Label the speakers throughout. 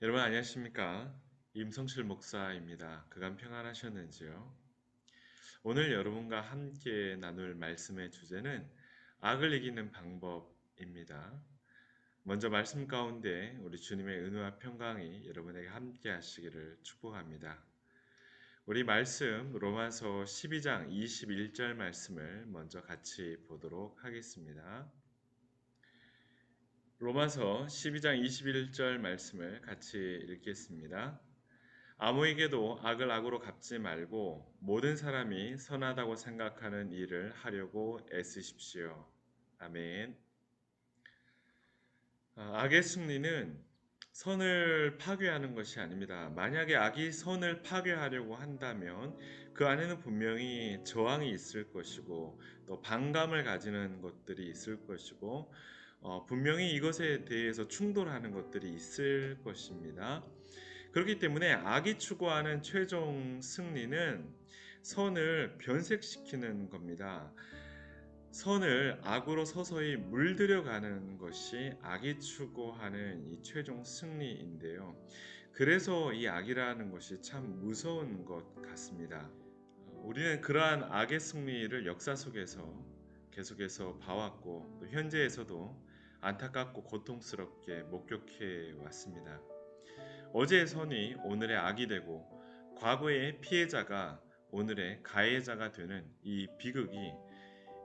Speaker 1: 여러분 안녕하십니까? 임성실 목사입니다. 그간 평안하셨는지요? 오늘 여러분과 함께 나눌 말씀의 주제는 악을 이기는 방법입니다. 먼저 말씀 가운데 우리 주님의 은혜와 평강이 여러분에게 함께 하시기를 축복합니다. 우리 말씀 로마서 12장 21절 말씀을 먼저 같이 보도록 하겠습니다. 로마서 12장 21절 말씀을 같이 읽겠습니다. 아무에게도 악을 악으로 갚지 말고 모든 사람이 선하다고 생각하는 일을 하려고 애쓰십시오. 아멘. 악의 승리는 선을 파괴하는 것이 아닙니다. 만약에 악이 선을 파괴하려고 한다면 그 안에는 분명히 저항이 있을 것이고 또 반감을 가지는 것들이 있을 것이고 분명히 이것에 대해서 충돌하는 것들이 있을 것입니다. 그렇기 때문에 악이 추구하는 최종 승리는 선을 변색시키는 겁니다. 선을 악으로 서서히 물들여가는 것이 악이 추구하는 이 최종 승리인데요. 그래서 이 악이라는 것이 참 무서운 것 같습니다. 우리는 그러한 악의 승리를 역사 속에서 계속해서 봐왔고 또 현재에서도 안타깝고 고통스럽게 목격해 왔습니다. 어제의 선이 오늘의 악이 되고 과거의 피해자가 오늘의 가해자가 되는 이 비극이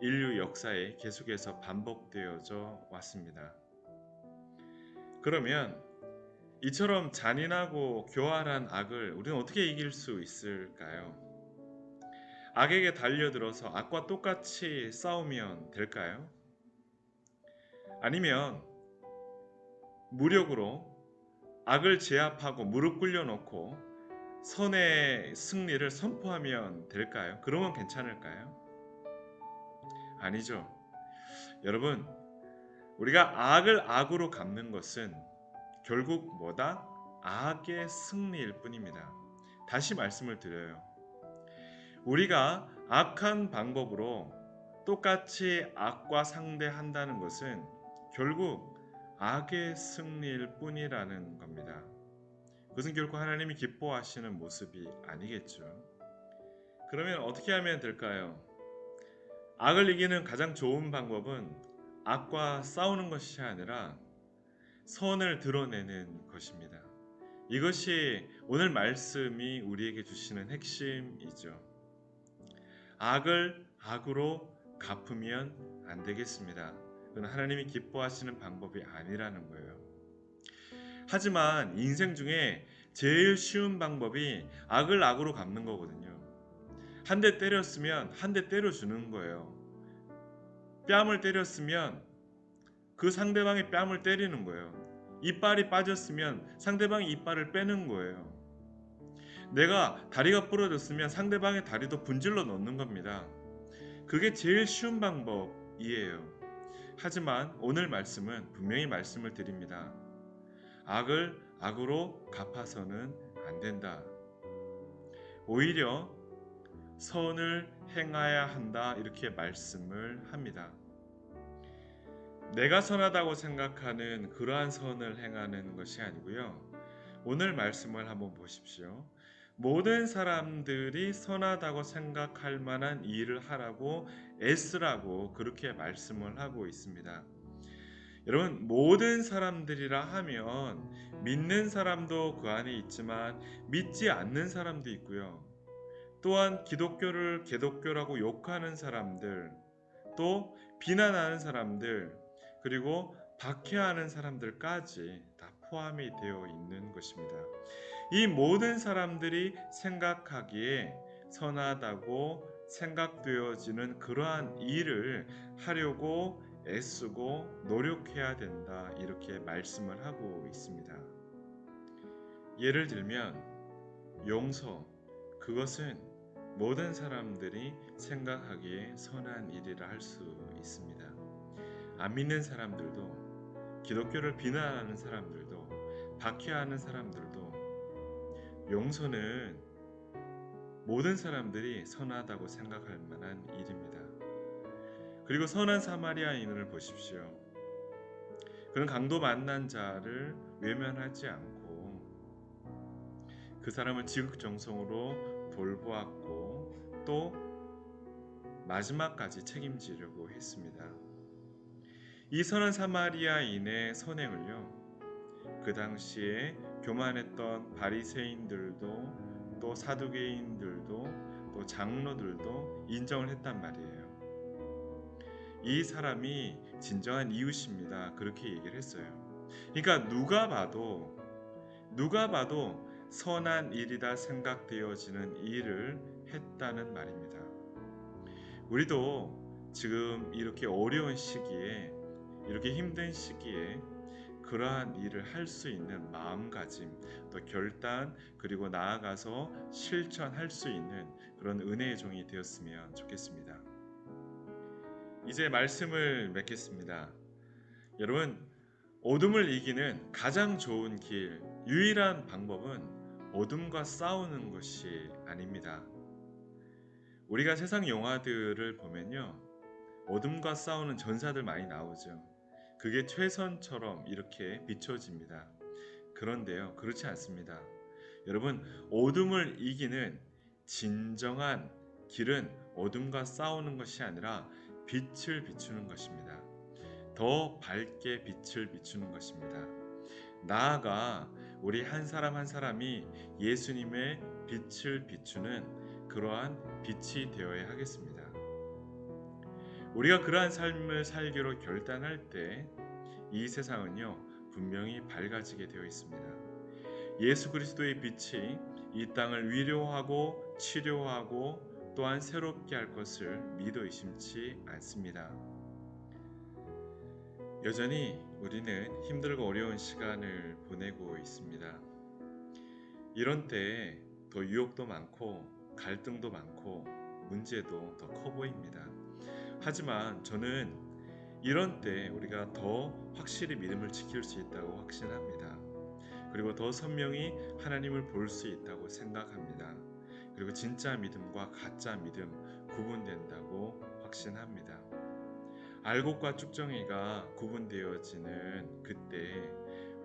Speaker 1: 인류 역사에 계속해서 반복되어져 왔습니다. 그러면 이처럼 잔인하고 교활한 악을 우리는 어떻게 이길 수 있을까요? 악에게 달려들어서 악과 똑같이 싸우면 될까요? 아니면 무력으로 악을 제압하고 무릎 꿇려놓고 선의 승리를 선포하면 될까요? 그러면 괜찮을까요? 아니죠. 여러분, 우리가 악을 악으로 갚는 것은 결국 뭐다? 악의 승리일 뿐입니다. 다시 말씀을 드려요. 우리가 악한 방법으로 똑같이 악과 상대한다는 것은 결국 악의 승리일 뿐이라는 겁니다. 그것은 결코 하나님이 기뻐하시는 모습이 아니겠죠. 그러면 어떻게 하면 될까요? 악을 이기는 가장 좋은 방법은 악과 싸우는 것이 아니라 선을 드러내는 것입니다. 이것이 오늘 말씀이 우리에게 주시는 핵심이죠. 악을 악으로 갚으면 안 되겠습니다. 그건 하나님이 기뻐하시는 방법이 아니라는 거예요. 하지만 인생 중에 제일 쉬운 방법이 악을 악으로 갚는 거거든요. 한 대 때렸으면 한 대 때려주는 거예요. 뺨을 때렸으면 그 상대방의 뺨을 때리는 거예요. 이빨이 빠졌으면 상대방의 이빨을 빼는 거예요. 내가 다리가 부러졌으면 상대방의 다리도 분질러 넣는 겁니다. 그게 제일 쉬운 방법이에요. 하지만 오늘 말씀은 분명히 말씀을 드립니다. 악을 악으로 갚아서는 안 된다. 오히려 선을 행해야 한다. 이렇게 말씀을 합니다. 내가 선하다고 생각하는 그러한 선을 행하는 것이 아니고요. 오늘 말씀을 한번 보십시오. 모든 사람들이 선하다고 생각할 만한 일을 하라고 애쓰라고 그렇게 말씀을 하고 있습니다. 여러분, 모든 사람들이라 하면 믿는 사람도 그 안에 있지만 믿지 않는 사람도 있고요. 또한 기독교를 기독교라고 욕하는 사람들, 또 비난하는 사람들, 그리고 박해하는 사람들까지 다 포함이 되어 있는 것입니다. 이 모든 사람들이 생각하기에 선하다고 생각되어지는 그러한 일을 하려고 애쓰고 노력해야 된다. 이렇게 말씀을 하고 있습니다. 예를 들면 용서, 그것은 모든 사람들이 생각하기에 선한 일이라 할 수 있습니다. 안 믿는 사람들도, 기독교를 비난하는 사람들도, 박해하는 사람들도 용서는 모든 사람들이 선하다고 생각할 만한 일입니다. 그리고 선한 사마리아인을 보십시오. 그는 강도 만난 자를 외면하지 않고 그 사람을 지극정성으로 돌보았고 또 마지막까지 책임지려고 했습니다. 이 선한 사마리아인의 선행을요, 그 당시에 교만했던 바리새인들도 또 사두개인들도 또 장로들도 인정을 했단 말이에요. 이 사람이 진정한 이웃입니다. 그렇게 얘기를 했어요. 그러니까 누가 봐도 선한 일이다 생각되어지는 일을 했다는 말입니다. 우리도 지금 이렇게 어려운 시기에, 이렇게 힘든 시기에 그러한 일을 할 수 있는 마음가짐, 또 결단, 그리고 나아가서 실천할 수 있는 그런 은혜의 종이 되었으면 좋겠습니다. 이제 말씀을 맺겠습니다. 여러분, 어둠을 이기는 가장 좋은 길, 유일한 방법은 어둠과 싸우는 것이 아닙니다. 우리가 세상 영화들을 보면요, 어둠과 싸우는 전사들 많이 나오죠. 그게 최선처럼 이렇게 비춰집니다. 그런데요, 그렇지 않습니다. 여러분, 어둠을 이기는 진정한 길은 어둠과 싸우는 것이 아니라 빛을 비추는 것입니다. 더 밝게 빛을 비추는 것입니다. 나아가 우리 한 사람 한 사람이 예수님의 빛을 비추는 그러한 빛이 되어야 하겠습니다. 우리가 그러한 삶을 살기로 결단할 때 이 세상은요, 분명히 밝아지게 되어 있습니다. 예수 그리스도의 빛이 이 땅을 위로하고 치료하고 또한 새롭게 할 것을 믿어 의심치 않습니다. 여전히 우리는 힘들고 어려운 시간을 보내고 있습니다. 이런 때에 더 유혹도 많고 갈등도 많고 문제도 더 커 보입니다. 하지만 저는 이런 때 우리가 더 확실히 믿음을 지킬 수 있다고 확신합니다. 그리고 더 선명히 하나님을 볼 수 있다고 생각합니다. 그리고 진짜 믿음과 가짜 믿음 구분된다고 확신합니다. 알곡과 쭉정이가 구분되어지는 그때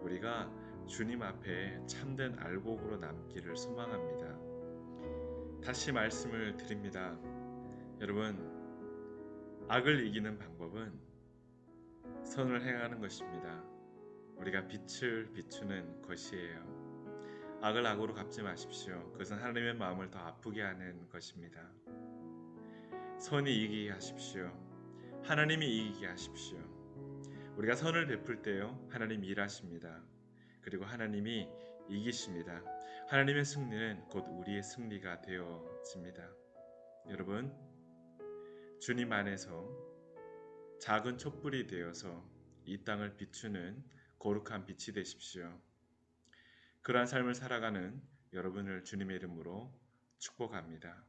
Speaker 1: 우리가 주님 앞에 참된 알곡으로 남기를 소망합니다. 다시 말씀을 드립니다. 여러분, 악을 이기는 방법은 선을 행하는 것입니다. 우리가 빛을 비추는 것이에요. 악을 악으로 갚지 마십시오. 그것은 하나님의 마음을 더 아프게 하는 것입니다. 선이 이기게 하십시오. 하나님이 이기게 하십시오. 우리가 선을 베풀 때요, 하나님 일하십니다. 그리고 하나님이 이기십니다. 하나님의 승리는 곧 우리의 승리가 되어집니다. 여러분, 주님 안에서 작은 촛불이 되어서 이 땅을 비추는 거룩한 빛이 되십시오. 그러한 삶을 살아가는 여러분을 주님의 이름으로 축복합니다.